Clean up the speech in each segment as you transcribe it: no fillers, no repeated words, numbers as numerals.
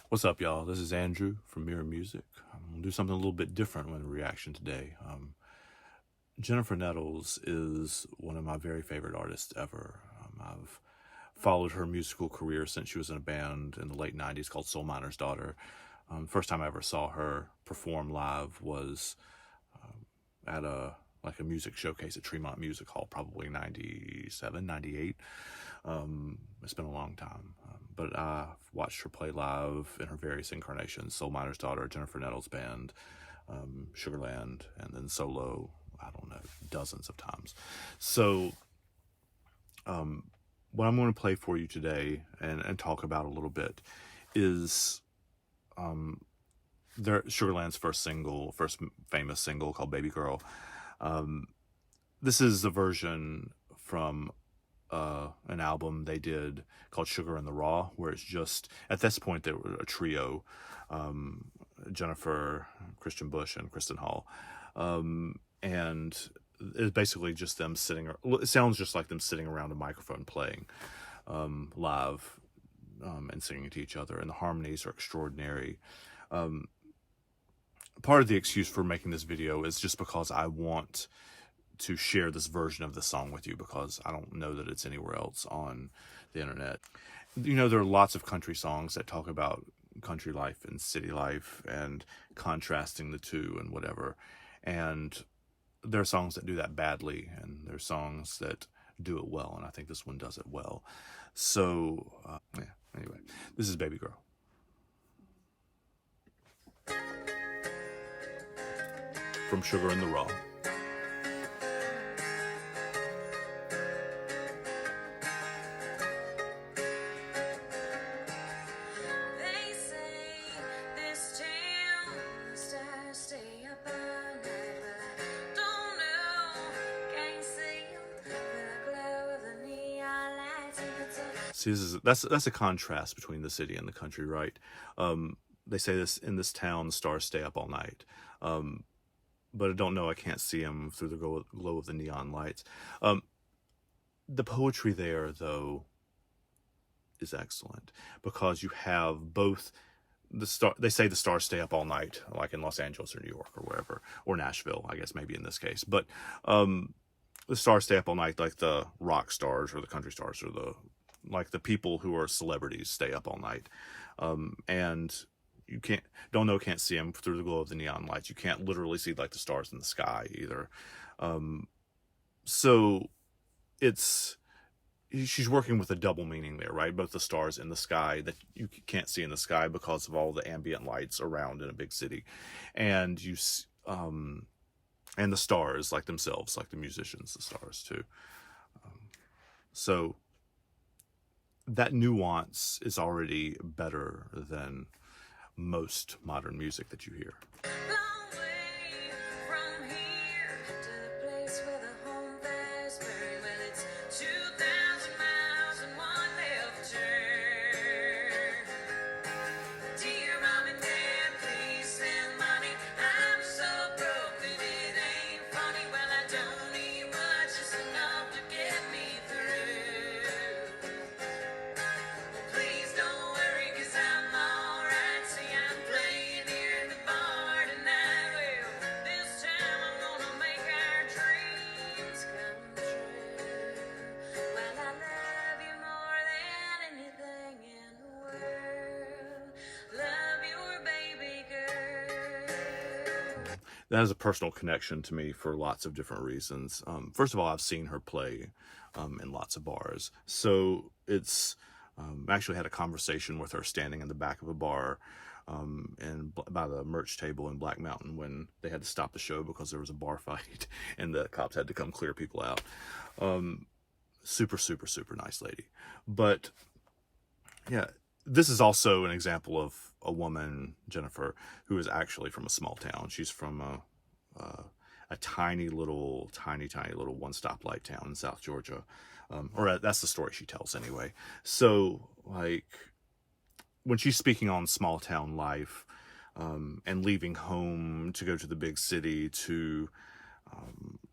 What's up, y'all? This is Andrew from Mirror Music. I'm going to do something a little bit different in reaction today. Jennifer Nettles is one of my very favorite artists ever. I've followed her musical career since she was in a band in the late 90s called Soul Miner's Daughter. First time I ever saw her perform live was at a music showcase at Tremont Music Hall, probably 97, 98. It's been a long time. But I've watched her play live in her various incarnations: Soul Miner's Daughter, Jennifer Nettles Band, Sugarland, and then solo, I don't know, dozens of times. So what I'm going to play for you today and talk about a little bit is Sugarland's first famous single called Baby Girl. This is a version from an album they did called Sugar and the Raw, where it's just, at this point, they were a trio, Jennifer, Christian Bush, and Kristen Hall. And it's basically just them sitting, it sounds just like them sitting around a microphone playing live and singing to each other, and the harmonies are extraordinary. Part of the excuse for making this video is just because I want to share this version of the song with you, because I don't know that it's anywhere else on the internet. You know, there are lots of country songs that talk about country life and city life and contrasting the two and whatever. And there are songs that do that badly, and there are songs that do it well, and I think this one does it well. So, anyway, this is Baby Girl. From Sugar and the Raw. See, that's a contrast between the city and the country, right? They say this in this town, the stars stay up all night. But I don't know, I can't see them through the glow of the neon lights. The poetry there, though, is excellent, because you have both they say the stars stay up all night, like in Los Angeles or New York or wherever, or Nashville, I guess maybe in this case. But the stars stay up all night, like the rock stars or the country stars or the people who are celebrities stay up all night. And you can't see them through the glow of the neon lights. You can't literally see like the stars in the sky either. So she's working with a double meaning there, right? Both the stars in the sky that you can't see in the sky because of all the ambient lights around in a big city, and and the stars like themselves, like the musicians, the stars too. So that nuance is already better than most modern music that you hear. That has a personal connection to me for lots of different reasons. First of all, I've seen her play in lots of bars. So it's actually had a conversation with her standing in the back of a bar and by the merch table in Black Mountain when they had to stop the show because there was a bar fight and the cops had to come clear people out. Super, super, super nice lady. But yeah, this is also an example of a woman, Jennifer, who is actually from a small town. She's from a tiny little one-stoplight town in South Georgia. Or that's the story she tells anyway. So, like, when she's speaking on small town life and leaving home to go to the big city to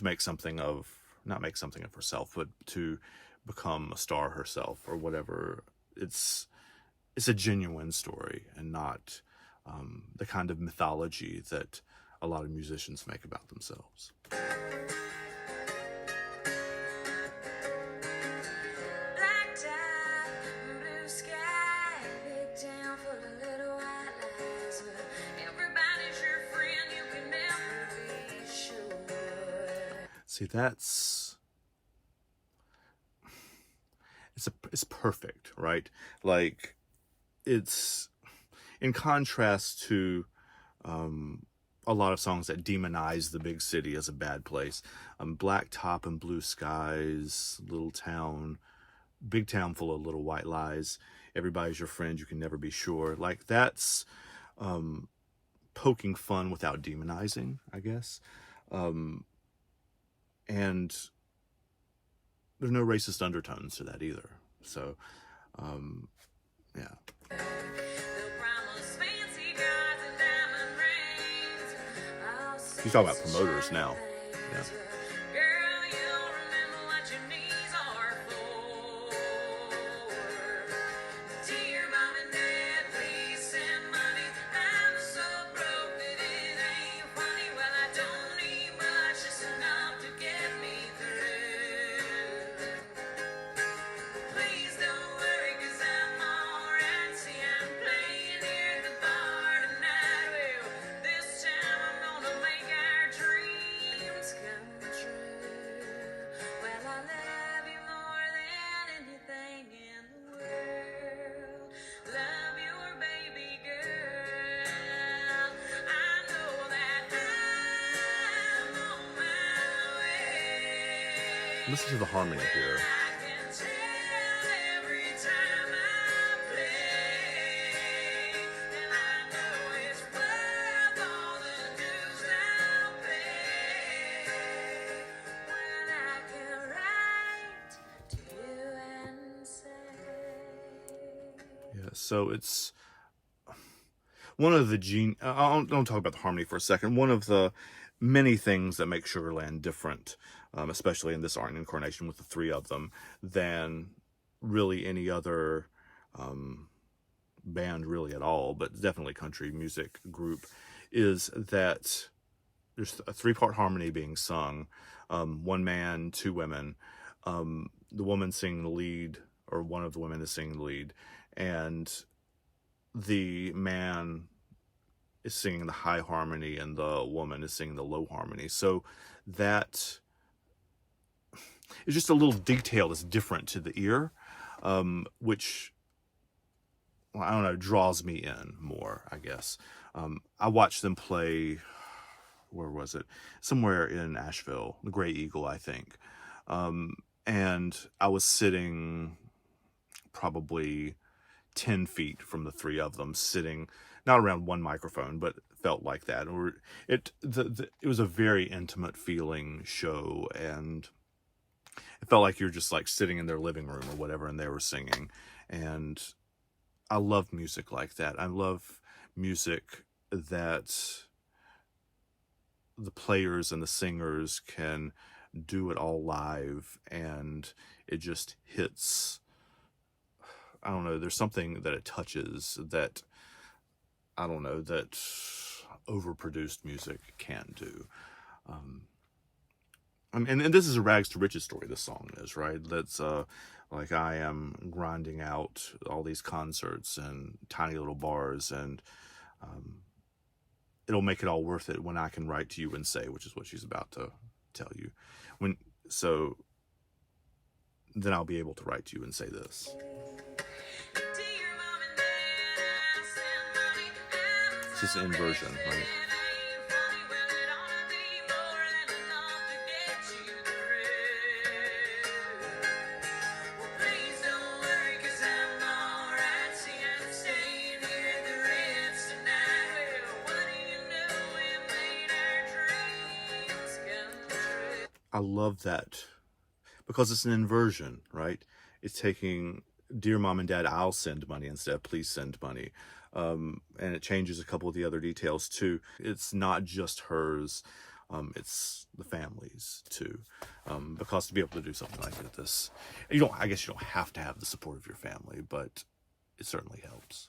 make something of, not make something of herself, but to become a star herself or whatever, it's it's a genuine story and not the kind of mythology that a lot of musicians make about themselves. See, it's perfect, right? Like, it's in contrast to a lot of songs that demonize the big city as a bad place. Black top and blue skies, little town, big town full of little white lies. Everybody's your friend, you can never be sure. Like, that's poking fun without demonizing, I guess. And there's no racist undertones to that either. So, yeah. He's talking about promoters now. Yeah. Listen to the harmony here. Yeah, so it's one of the I'll talk about the harmony for a second. One of the many things that make Sugarland different, especially in this art incarnation with the three of them, than really any other band really at all, but definitely country music group, is that there's a three-part harmony being sung. One man, two women. The woman singing the lead, or one of the women is singing the lead, and the man is singing the high harmony and the woman is singing the low harmony. So that is just a little detail that's different to the ear, which, well, I don't know, draws me in more, I guess. I watched them play, where was it? Somewhere in Asheville, the Gray Eagle, I think. And I was sitting probably 10 feet from the three of them, sitting not around one microphone, but felt like that. Or it was a very intimate feeling show, and it felt like you're just like sitting in their living room or whatever, and they were singing. And I love music like that. I love music that the players and the singers can do it all live, and it just hits. I don't know, there's something that it touches that, I don't know, that overproduced music can't do. And this is a rags to riches story, this song is, right? That's like, I am grinding out all these concerts and tiny little bars, and it'll make it all worth it when I can write to you and say, which is what she's about to tell you. So then I'll be able to write to you and say this. It's just an inversion, right? I love that because it's an inversion, right? It's taking, dear mom and dad, I'll send money instead of please send money. And it changes a couple of the other details too. It's not just hers, it's the family's too. Because to be able to do something like this, I guess you don't have to have the support of your family, but it certainly helps.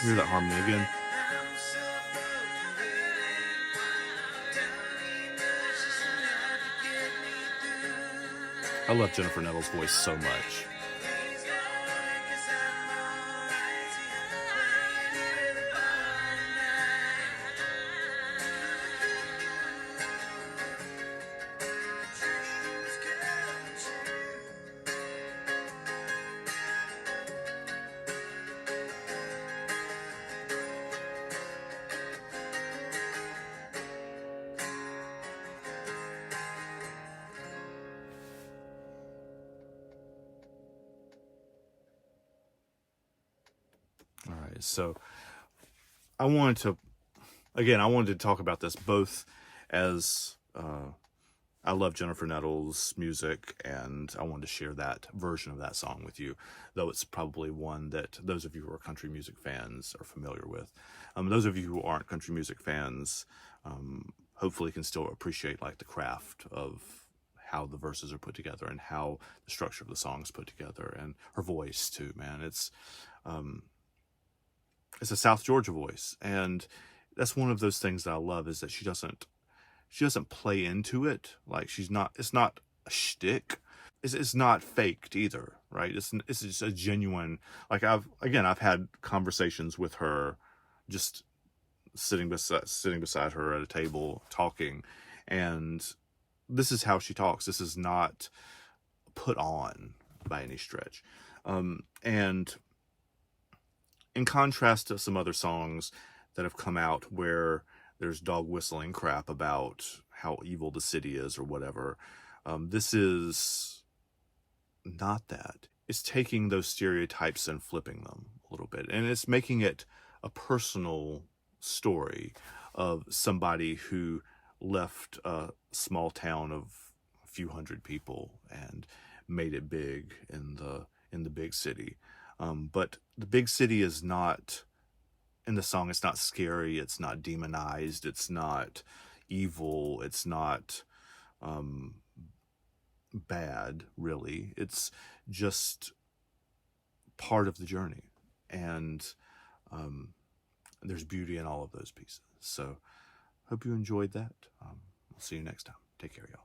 Hear that harmony again? I love Jennifer Nettles' voice so much. All right, so I wanted to talk about this both as I love Jennifer Nettles' music, and I wanted to share that version of that song with you, though it's probably one that those of you who are country music fans are familiar with. Those of you who aren't country music fans, hopefully can still appreciate like the craft of how the verses are put together and how the structure of the song is put together, and her voice too, man. It's a South Georgia voice, and that's one of those things that I love, is that she doesn't play into it. Like, it's not a shtick. It's not faked either, right? It's just a genuine, like, I've had conversations with her, just sitting beside her at a table talking, and this is how she talks. This is not put on by any stretch. And in contrast to some other songs that have come out where there's dog whistling crap about how evil the city is or whatever, this is not that. It's taking those stereotypes and flipping them a little bit, and it's making it a personal story of somebody who left a small town of a few hundred people and made it big in the big city. But the big city is not, in the song, it's not scary, it's not demonized, it's not evil, it's not bad, really. It's just part of the journey, and there's beauty in all of those pieces. So hope you enjoyed that. We'll see you next time. Take care, y'all.